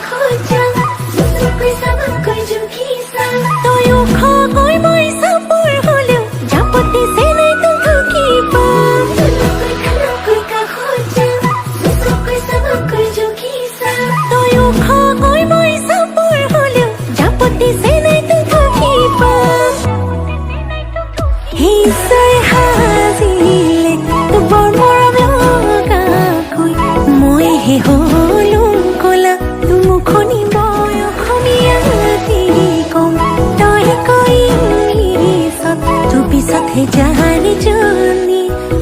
खोजा मुसुकै सबकै जुखिसा तयो खगै मै सपोर होल्यो जापति सेनै त थुकिपा मुसुकै का खोजा मुसुकै सबकै जुखिसा तयो खगै मै सपोर होल्यो जापति सेनै त थुकिपा हिसै हाजिले त बर्मरम लगाखै মই হে হলুম কলা তুমুখনি বয়সমিয়াতি কম তই কৈ ইংলিছত তোৰ পিছতহে জানি জনি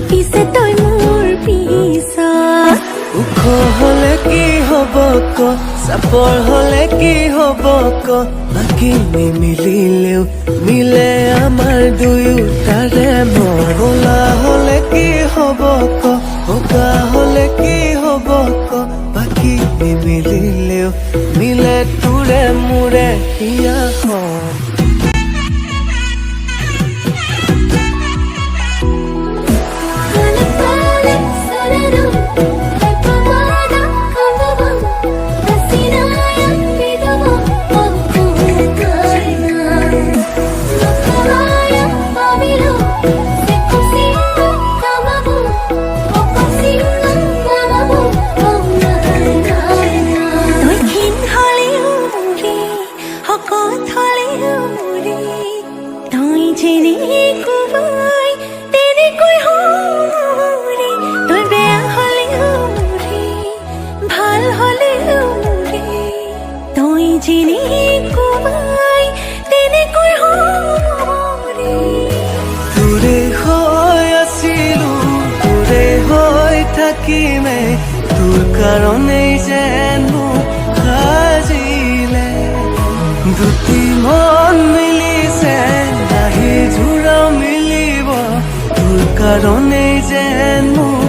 পিছে তই মোৰ পিছত ওখ হলে কি হব ক চাপৰ হলে কি হব ক বাকী নিমিলিলেও মিলে আমাৰ দুয়োটাৰে মৰলা হলে কি হব ক বগা হলে কি হব ক বাকী নিমিলিলেও মিলে তোৰে মোৰে হিয়াখন থাকিমে তোৰ কাৰণেই যেন মোক সাজিলে দুটি মন মিলিছে নাহি জোৰা মিলিব তোৰ কাৰণেই যেন মোক